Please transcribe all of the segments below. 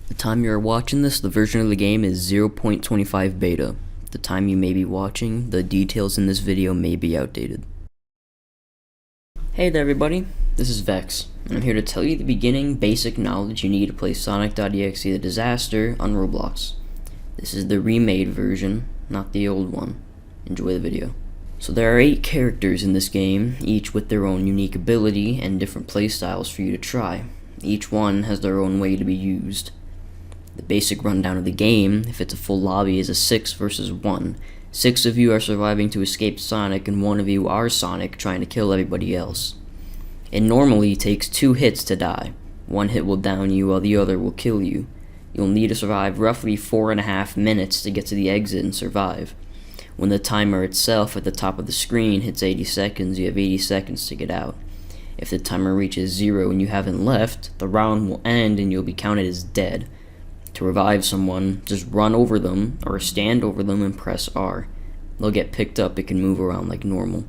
The time you are watching this, the version of the game is 0.25 beta. The time you may be watching, the details in this video may be outdated. Hey there everybody, this is Vex, and I'm here to tell you the beginning basic knowledge you need to play Sonic.exe The Disaster on Roblox. This is the remade version, not the old one. Enjoy the video. So there are 8 characters in this game, each with their own unique ability and different playstyles for you to try. Each one has their own way to be used. The basic rundown of the game, if it's a full lobby, is a 6 versus 1. 6 of you are surviving to escape Sonic, and 1 of you are Sonic trying to kill everybody else. It normally takes 2 hits to die. 1 hit will down you while the other will kill you. You'll need to survive roughly 4.5 minutes to get to the exit and survive. When the timer itself at the top of the screen hits 80 seconds, you have 80 seconds to get out. If the timer reaches 0 and you haven't left, the round will end and you'll be counted as dead. To revive someone, just run over them or stand over them and press R. They'll get picked up and can move around like normal.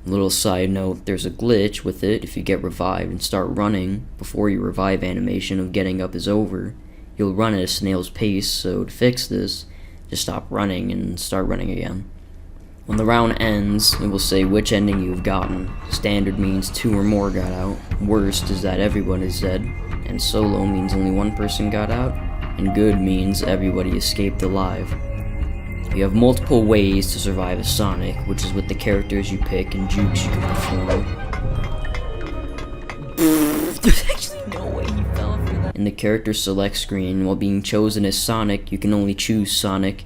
Little side note, there's a glitch with it. If you get revived and start running before your revive animation of getting up is over, you'll run at a snail's pace, so to fix this, just stop running and start running again. When the round ends, it will say which ending you've gotten. Standard means 2 or more got out, worst is that everyone is dead, and solo means only 1 person got out, and good means everybody escaped alive. You have multiple ways to survive as Sonic, which is with the characters you pick and jukes you can perform. There's actually no way you fell for that. In the character select screen, while being chosen as Sonic, you can only choose Sonic,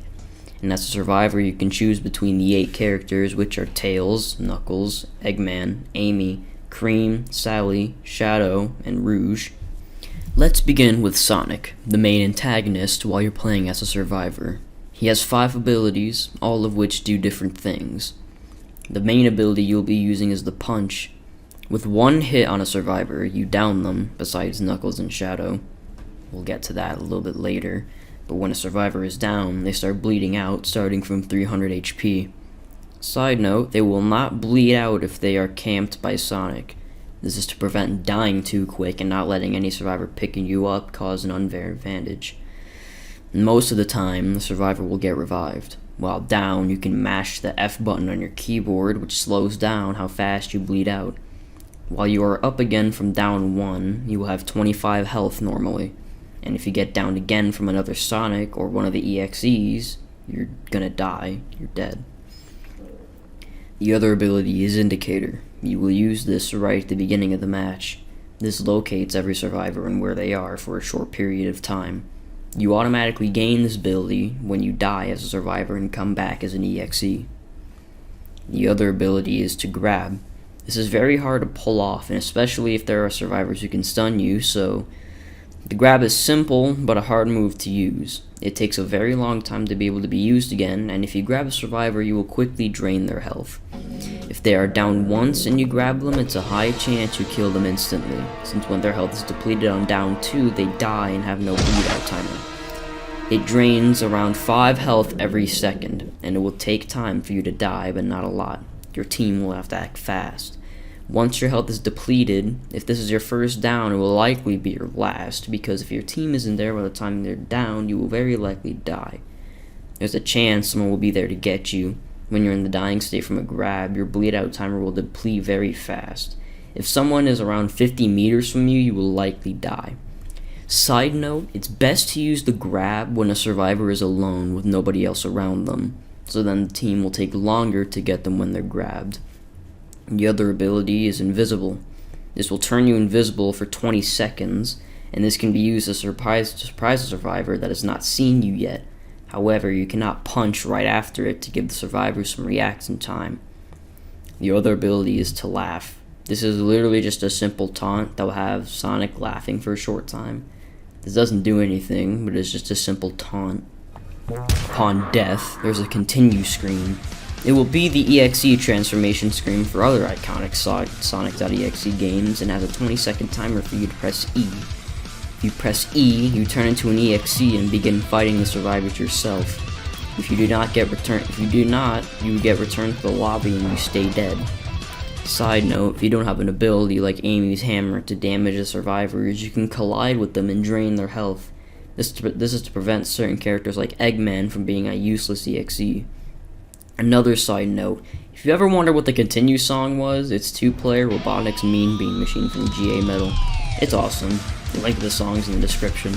and as a survivor you can choose between the 8 characters, which are Tails, Knuckles, Eggman, Amy, Cream, Sally, Shadow, and Rouge. Let's begin with Sonic, the main antagonist while you're playing as a survivor. He has 5 abilities, all of which do different things. The main ability you'll be using is the Punch. With 1 hit on a survivor, you down them, besides Knuckles and Shadow. We'll get to that a little bit later, but when a survivor is down, they start bleeding out, starting from 300 HP. Side note, they will not bleed out if they are camped by Sonic. This is to prevent dying too quick and not letting any survivor picking you up cause an unfair advantage. Most of the time, the survivor will get revived. While down, you can mash the F button on your keyboard, which slows down how fast you bleed out. While you are up again from down 1, you will have 25 health normally. And if you get downed again from another Sonic or one of the EXEs, you're gonna die. You're dead. The other ability is Indicator. You will use this right at the beginning of the match. This locates every survivor and where they are for a short period of time. You automatically gain this ability when you die as a survivor and come back as an EXE. The other ability is to Grab. This is very hard to pull off, and especially if there are survivors who can stun you, so the grab is simple but a hard move to use. It takes a very long time to be able to be used again, and if you grab a survivor, you will quickly drain their health. If they are down once and you grab them, it's a high chance you kill them instantly, since when their health is depleted on down 2, they die and have no bleed out timer. It drains around 5 health every second, and it will take time for you to die, but not a lot. Your team will have to act fast. Once your health is depleted, if this is your first down, it will likely be your last, because if your team isn't there by the time they're down, you will very likely die. There's a chance someone will be there to get you. When you're in the dying state from a grab, your bleed out timer will deplete very fast. If someone is around 50 meters from you, you will likely die. Side note, it's best to use the grab when a survivor is alone with nobody else around them, so then the team will take longer to get them when they're grabbed. The other ability is Invisible. This will turn you invisible for 20 seconds, and this can be used to surprise a survivor that has not seen you yet. However, you cannot punch right after it to give the survivor some reaction time. The other ability is to Laugh. This is literally just a simple taunt that will have Sonic laughing for a short time. This doesn't do anything, but it's just a simple taunt. Upon death, there's a continue screen. It will be the EXE transformation screen for other iconic Sonic.exe games and has a 20-second timer for you to press E. If you press E, you turn into an EXE and begin fighting the survivors yourself. If you do not, you get returned to the lobby and you stay dead. Side note, if you don't have an ability like Amy's hammer to damage the survivors, you can collide with them and drain their health. This is to prevent certain characters like Eggman from being a useless EXE. Another side note, if you ever wonder what the Continue song was, it's 2-player Robotnik's Mean Bean Machine from GA Metal. It's awesome. The link to the song's in the description.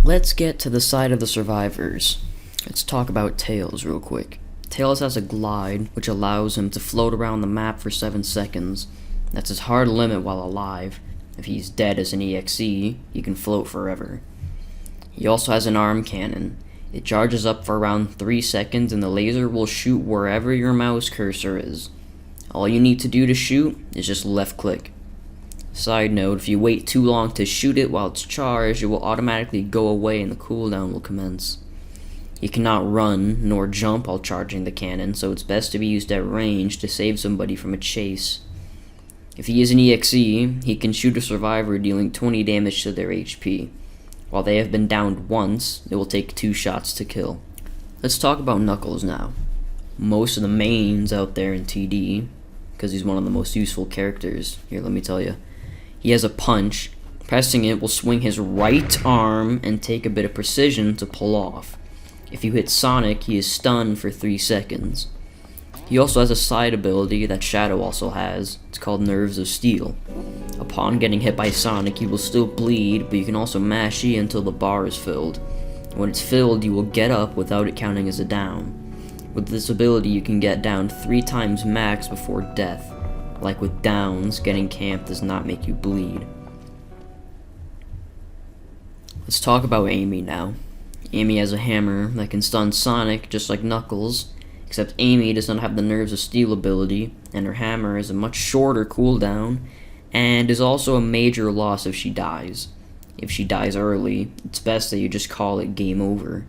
Let's get to the side of the survivors. Let's talk about Tails real quick. Tails has a glide, which allows him to float around the map for 7 seconds. That's his hard limit while alive. If he's dead as an EXE, he can float forever. He also has an arm cannon. It charges up for around 3 seconds and the laser will shoot wherever your mouse cursor is. All you need to do to shoot is just left click. Side note, if you wait too long to shoot it while it's charged, it will automatically go away and the cooldown will commence. You cannot run nor jump while charging the cannon, so it's best to be used at range to save somebody from a chase. If he is an EXE, he can shoot a survivor dealing 20 damage to their HP. While they have been downed once, it will take 2 shots to kill. Let's talk about Knuckles now. Most of the mains out there in TD, because he's one of the most useful characters. Here, let me tell you. He has a punch. Pressing it will swing his right arm and take a bit of precision to pull off. If you hit Sonic, he is stunned for 3 seconds. He also has a side ability that Shadow also has. It's called Nerves of Steel. Upon getting hit by Sonic, you will still bleed, but you can also mash E until the bar is filled. When it's filled, you will get up without it counting as a down. With this ability, you can get down 3 times max before death. Like with downs, getting camped does not make you bleed. Let's talk about Amy now. Amy has a hammer that can stun Sonic just like Knuckles, except Amy does not have the Nerves of Steel ability, and her hammer has a much shorter cooldown, and is also a major loss if she dies. If she dies early, it's best that you just call it game over.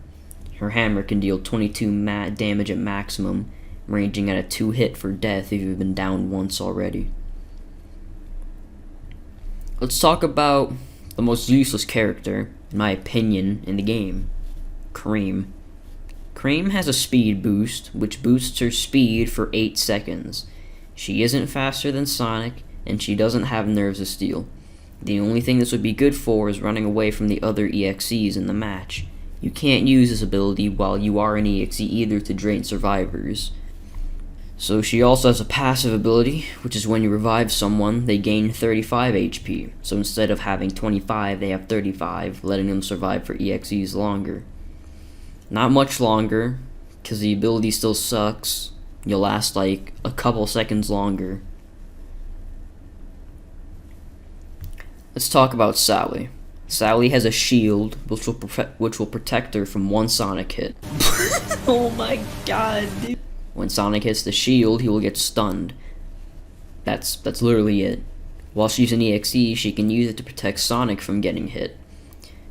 Her hammer can deal 22 damage at maximum, ranging at a 2 hit for death if you've been downed once already. Let's talk about the most useless character, in my opinion, in the game. Cream. Cream has a speed boost, which boosts her speed for 8 seconds. She isn't faster than Sonic, and she doesn't have Nerves of Steel. The only thing this would be good for is running away from the other EXEs in the match. You can't use this ability while you are an EXE either to drain survivors. So she also has a passive ability, which is when you revive someone, they gain 35 HP. So instead of having 25, they have 35, letting them survive for EXEs longer. Not much longer, because the ability still sucks. You'll last like a couple seconds longer. Let's talk about Sally. Sally has a shield, which will protect her from one Sonic hit. Oh my god, dude. When Sonic hits the shield, he will get stunned. That's literally it. While she's an EXE, she can use it to protect Sonic from getting hit.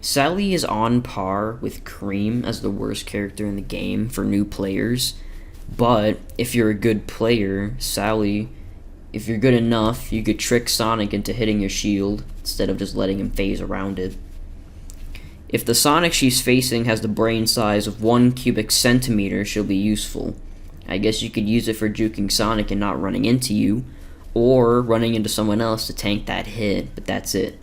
Sally is on par with Cream as the worst character in the game for new players, but if you're a good player, Sally, if you're good enough, you could trick Sonic into hitting your shield instead of just letting him phase around it. If the Sonic she's facing has the brain size of 1 cubic centimeter, she'll be useful. I guess you could use it for juking Sonic and not running into you, or running into someone else to tank that hit, but that's it.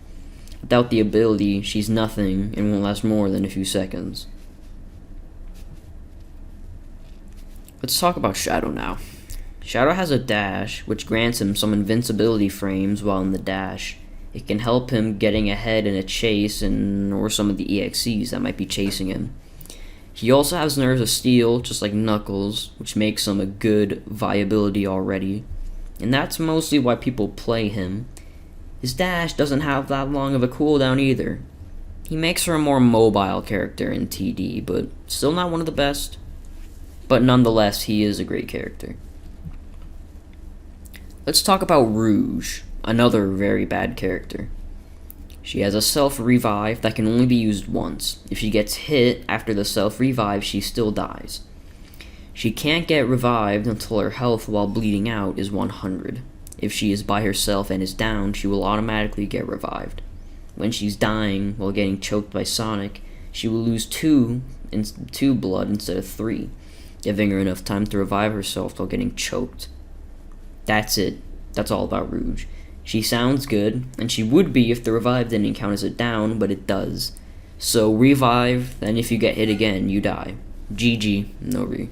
Without the ability, she's nothing and won't last more than a few seconds. Let's talk about Shadow now. Shadow has a dash, which grants him some invincibility frames while in the dash. It can help him getting ahead in a chase or some of the EXEs that might be chasing him. He also has Nerves of Steel, just like Knuckles, which makes him a good viability already. And that's mostly why people play him. His dash doesn't have that long of a cooldown either. He makes her a more mobile character in TD, but still not one of the best. But nonetheless, he is a great character. Let's talk about Rouge, another very bad character. She has a self-revive that can only be used once. If she gets hit after the self-revive, she still dies. She can't get revived until her health while bleeding out is 100. If she is by herself and is down, she will automatically get revived. When she's dying while getting choked by Sonic, she will lose 2 blood instead of 3, giving her enough time to revive herself while getting choked. That's it. That's all about Rouge. She sounds good, and she would be if the revive didn't count as a down, but it does. So revive, then if you get hit again, you die. GG, no re.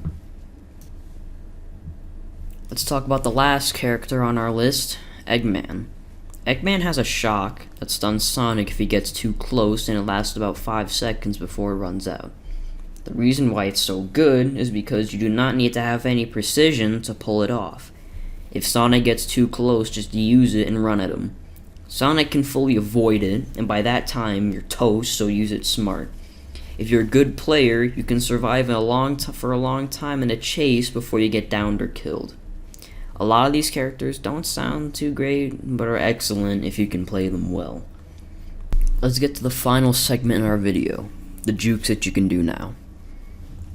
Let's talk about the last character on our list, Eggman. Eggman has a shock that stuns Sonic if he gets too close, and it lasts about 5 seconds before it runs out. The reason why it's so good is because you do not need to have any precision to pull it off. If Sonic gets too close, just use it and run at him. Sonic can fully avoid it, and by that time you're toast, so use it smart. If you're a good player, you can survive for a long time in a chase before you get downed or killed. A lot of these characters don't sound too great, but are excellent if you can play them well. Let's get to the final segment in our video, the jukes that you can do now.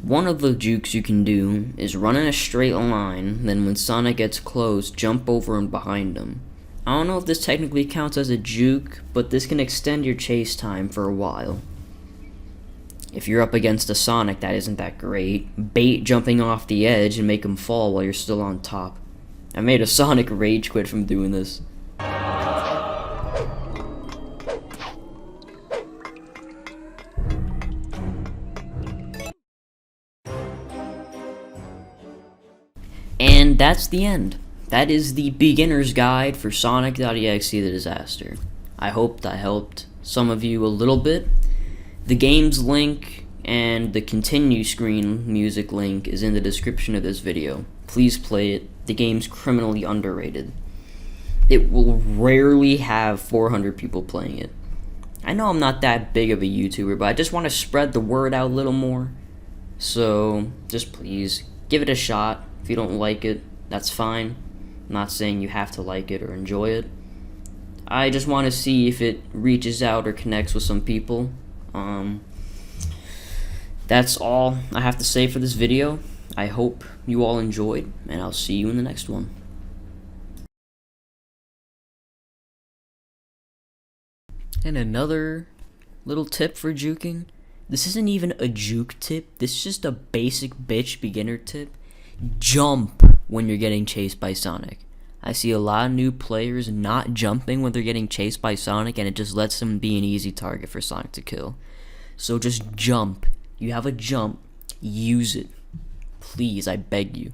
One of the jukes you can do is run in a straight line, then when Sonic gets close, jump over and behind him. I don't know if this technically counts as a juke, but this can extend your chase time for a while. If you're up against a Sonic that isn't that great, bait jumping off the edge and make him fall while you're still on top. I made a Sonic rage quit from doing this. And that's the end. That is the beginner's guide for Sonic.exe The Disaster. I hope that helped some of you a little bit. The game's link and the continue screen music link is in the description of this video. Please play it. The game's criminally underrated. It will rarely have 400 people playing it. I know I'm not that big of a YouTuber, but I just want to spread the word out a little more. So, just please, give it a shot. If you don't like it, that's fine. I'm not saying you have to like it or enjoy it. I just want to see if it reaches out or connects with some people. That's all I have to say for this video. I hope you all enjoyed, and I'll see you in the next one. And another little tip for juking. This isn't even a juke tip. This is just a basic bitch beginner tip. Jump when you're getting chased by Sonic. I see a lot of new players not jumping when they're getting chased by Sonic, and it just lets them be an easy target for Sonic to kill. So just jump. You have a jump. Use it. Please, I beg you.